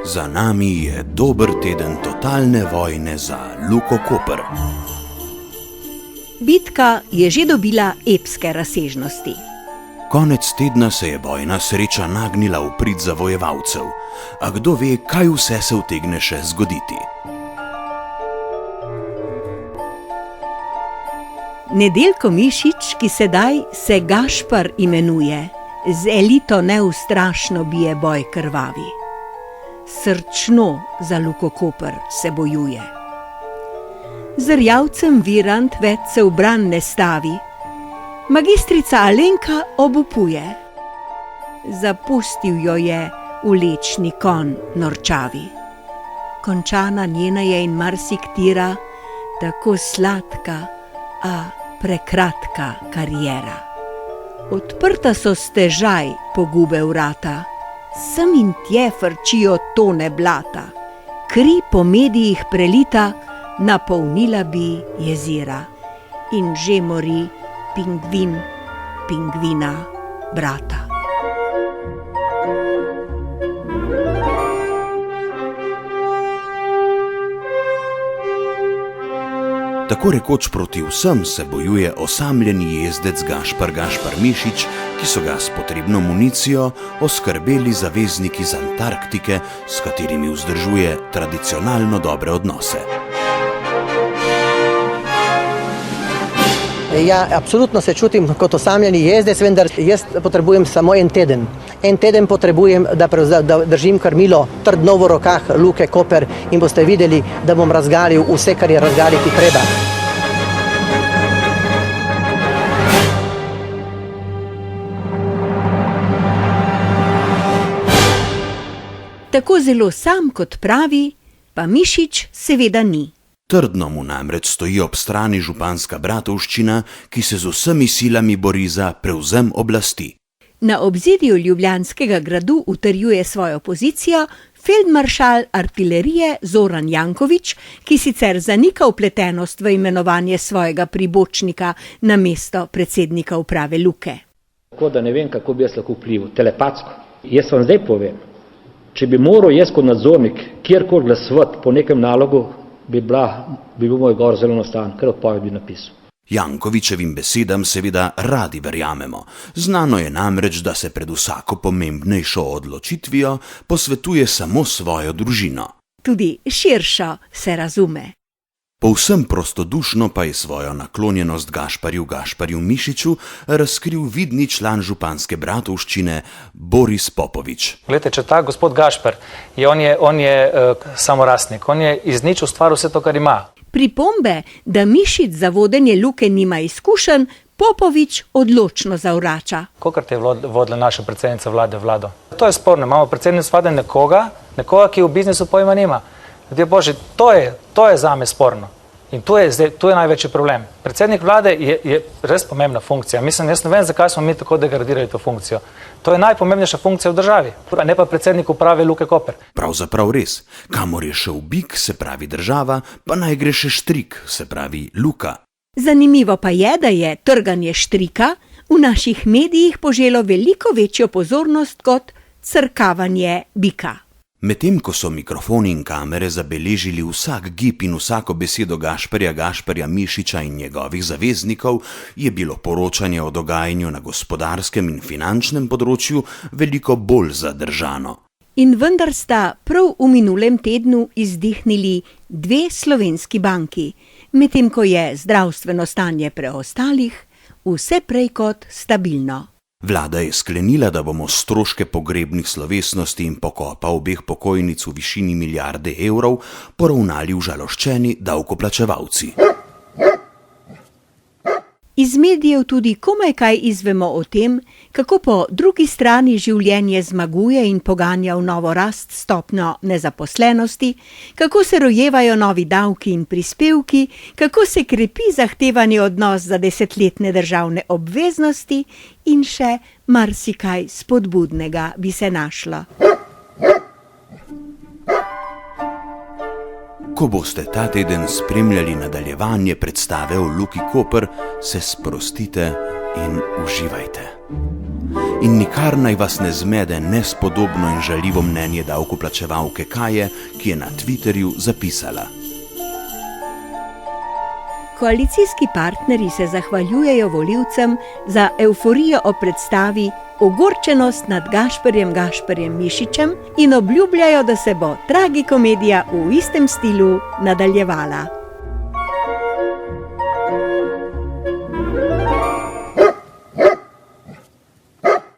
Za nami je dober teden totalne vojne za Luko Koper. Bitka je že dobila epske razsežnosti. Konec tedna se je bojna sreča nagnila v prid zavojevalcev, a kdo ve, kaj vse se utegne še zgoditi. Nedeljko Mišič, ki sedaj se Gašpar imenuje, z elito neustrašno bije boj krvavi. Srčno za Luko Koper se bojuje. Z Rjavcem Virant več se v bran ne stavi. Magistrica Alenka obupuje. Zapustil jo je vlečni konj norčavi. Končana njena je in marsiktira, tako sladka, a prekratka kariera. Odprta so stežaj pogube vrata, sem in tje frčijo tone blata. Kri po medijih prelita, napolnila bi jezera. In že mori pingvin, pingvina brata. Tako rekoč proti vsem se bojuje osamljeni jezdec Gašpar Mišič, ki so ga s potrebno municijo oskrbeli zavezniki z Antarktike, s katerimi vzdržuje tradicionalno dobre odnose. Ja, absolutno se čutim kot osamljeni jezdec, vendar jaz potrebujem samo en teden. En teden potrebujem, da držim krmilo trdno v rokah Luke Koper in boste videli, da bom razgalil vse, kar je razgaliti treba. Tako zelo sam kot pravi, pa Mišič seveda ni. Trdno mu namreč stoji ob strani županska Bratovščina, ki se z vsemi silami bori za prevzem oblasti. Na obzidju Ljubljanskega gradu utrjuje svojo pozicijo feldmaršal artilerije Zoran Janković, ki sicer zanika vpletenost v imenovanje svojega pribočnika na mesto predsednika uprave Luke. Tako da ne vem, kako bi jaz lahko vplival, telepatsko. Jaz vam zdaj povem, če bi moral jaz kot nadzornik kjerkoli glasovati po nekem nalogu, bi bil moj govor zelo enostaven, ker odpoved bi napisal. Jankovićevim besedam seveda radi verjamemo. Znano je namreč, da se pred vsako pomembnejšo odločitvijo posvetuje samo svojo družino. Tudi širšo se razume. Povsem prostodušno pa je svojo naklonjenost Gašparju Mišiču razkril vidni član županske Bratovščine Boris Popovič. Glejte, če ta gospod Gašpar, on je samorastnik, on je iz nič ustvaril vse to, kar ima. Pripombe, da Mišič za vodenje Luke nima izkušenj, Popovič odločno zavrača. Kolikrat je vodila naša predsednica vlado? To je sporno, imamo predsednico vlade nekoga, ki v biznisu pojma nima. Ljudje božji, to je zame sporno. In tu je največji problem. Predsednik vlade je res pomembna funkcija. Mislim, jaz ne vem, zakaj smo mi tako degradirali to funkcijo. To je najpomembnejša funkcija v državi, ne pa predsednik uprave Luke Koper. Pravzaprav res. Kamor je šel bik, se pravi država, pa naj gre še štrik, se pravi Luka. Zanimivo pa je, da je trganje štrika v naših medijih poželo veliko večjo pozornost kot crkavanje bika. Medtem ko so mikrofoni in kamere zabeležili vsak gib in vsako besedo Gašparja Mišiča in njegovih zaveznikov, je bilo poročanje o dogajanju na gospodarskem in finančnem področju veliko bolj zadržano. In vendar sta prav v minulem tednu izdihnili 2 slovenski banki, medtem ko je zdravstveno stanje preostalih vse prej kot stabilno. Vlada je sklenila, da bomo stroške pogrebnih slovesnosti in pokopa obeh pokojnic v višini milijarde evrov poravnali užaloščeni davkoplačevalci. Iz medijev tudi komaj kaj izvemo o tem, kako po drugi strani življenje zmaguje in poganja v novo rast stopnjo nezaposlenosti, kako se rojevajo novi davki in prispevki, kako se krepi zahtevani odnos za desetletne državne obveznosti in še marsikaj spodbudnega bi se našlo. Ko boste ta teden spremljali nadaljevanje predstave o Luki Koper, se sprostite in uživajte. In nikar naj vas ne zmede nespodobno in žaljivo mnenje davkoplačevalke Kaje, ki je na Twitterju zapisala: Koalicijski partnerji se zahvaljujejo volivcem za evforijo o predstavi Ogorčenost nad Gašperjem Mišičem in obljubljajo, da se bo tragikomedija v istem stilu nadaljevala.